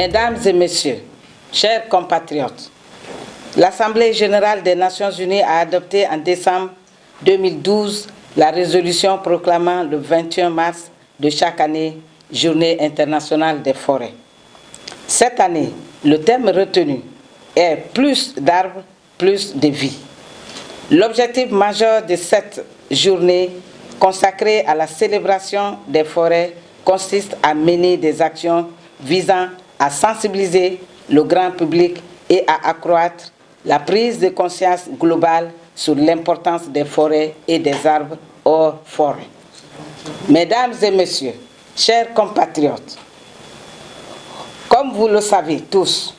Mesdames et Messieurs, chers compatriotes, l'Assemblée générale des Nations unies a adopté en décembre 2012 la résolution proclamant le 21 mars de chaque année Journée internationale des forêts. Cette année, le thème retenu est plus d'arbres, plus de vie. L'objectif majeur de cette journée consacrée à la célébration des forêts consiste à mener des actions visant à sensibiliser le grand public et à accroître la prise de conscience globale sur l'importance des forêts et des arbres hors forêt. Mesdames et messieurs, chers compatriotes, comme vous le savez tous,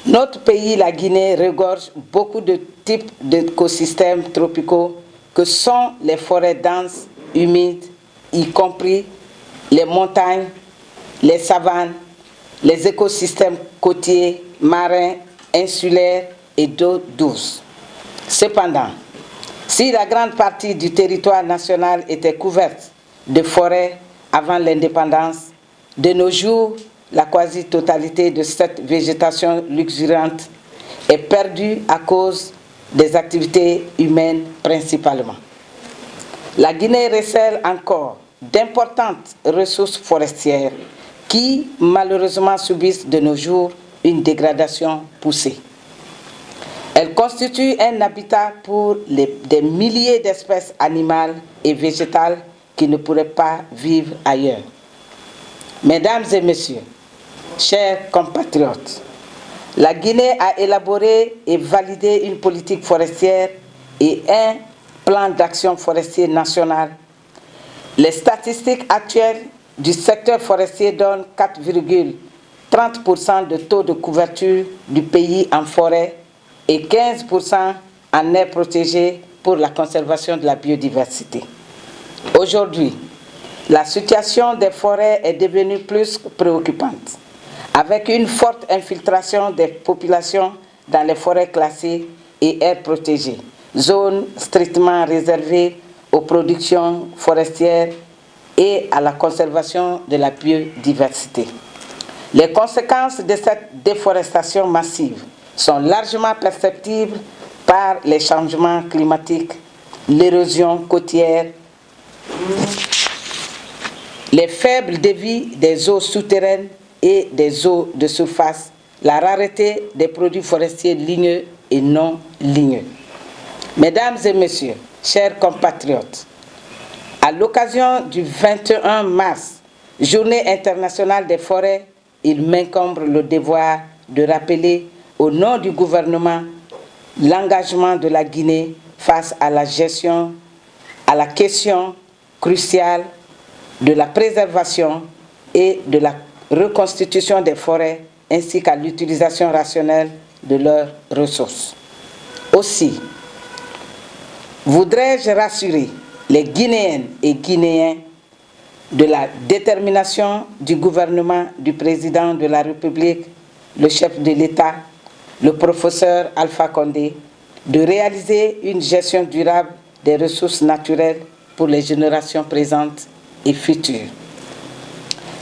notre pays, la Guinée, regorge beaucoup de types d'écosystèmes tropicaux que sont les forêts denses, humides, y compris les montagnes, les savanes, les écosystèmes côtiers, marins, insulaires et d'eau douce. Cependant, si la grande partie du territoire national était couverte de forêts avant l'indépendance, de nos jours, la quasi-totalité de cette végétation luxuriante est perdue à cause des activités humaines principalement. La Guinée recèle encore d'importantes ressources forestières qui, malheureusement, subissent de nos jours une dégradation poussée. Elle constitue un habitat pour des milliers d'espèces animales et végétales qui ne pourraient pas vivre ailleurs. Mesdames et messieurs, chers compatriotes, la Guinée a élaboré et validé une politique forestière et un plan d'action forestier national. Les statistiques actuelles du secteur forestier donnent 4,30% de taux de couverture du pays en forêt et 15% en aires protégées pour la conservation de la biodiversité. Aujourd'hui, la situation des forêts est devenue plus préoccupante, avec une forte infiltration des populations dans les forêts classées et aires protégées, zones strictement réservées aux productions forestières et à la conservation de la biodiversité. Les conséquences de cette déforestation massive sont largement perceptibles par les changements climatiques, l'érosion côtière, les faibles débits des eaux souterraines et des eaux de surface, la rareté des produits forestiers ligneux et non ligneux. Mesdames et messieurs, chers compatriotes, à l'occasion du 21 mars, Journée internationale des forêts, il m'incombe le devoir de rappeler au nom du gouvernement l'engagement de la Guinée face à la gestion, à la question cruciale de la préservation et de la reconstitution des forêts ainsi qu'à l'utilisation rationnelle de leurs ressources. Aussi, voudrais-je rassurer les Guinéennes et Guinéens de la détermination du gouvernement du président de la République, le chef de l'État, le professeur Alpha Condé, de réaliser une gestion durable des ressources naturelles pour les générations présentes et futures.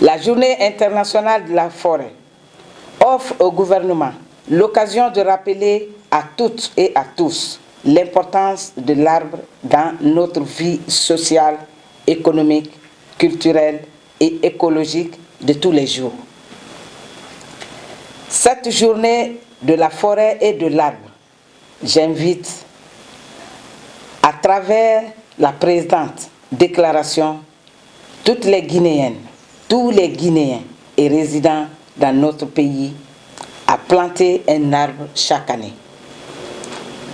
La Journée internationale de la forêt offre au gouvernement l'occasion de rappeler à toutes et à tous l'importance de l'arbre dans notre vie sociale, économique, culturelle et écologique de tous les jours. Cette journée de la forêt et de l'arbre, j'invite, à travers la présente déclaration, toutes les Guinéennes, tous les Guinéens et résidents dans notre pays à planter un arbre chaque année.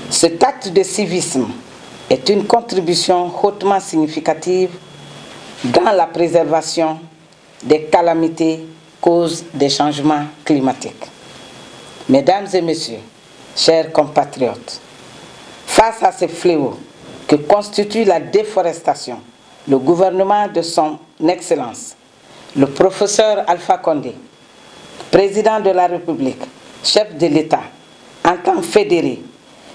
Cet acte de civisme est une contribution hautement significative dans la préservation des calamités causes des changements climatiques. Mesdames et messieurs, chers compatriotes, face à ces fléaux que constitue la déforestation, le gouvernement de son Excellence, le professeur Alpha Condé, président de la République, chef de l'État, entend fédérer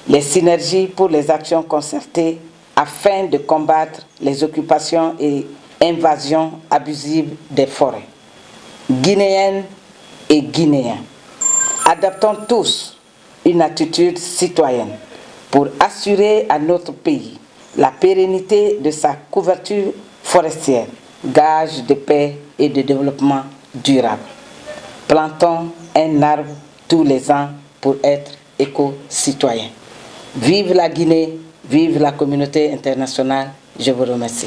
les synergies pour les actions concertées afin de combattre les occupations et invasions abusives des forêts. Guinéennes et Guinéens. Adoptons tous une attitude citoyenne pour assurer à notre pays la pérennité de sa couverture forestière, gage de paix et de développement durable. Plantons un arbre tous les ans pour être éco-citoyens. Vive la Guinée, vive la communauté internationale. Je vous remercie.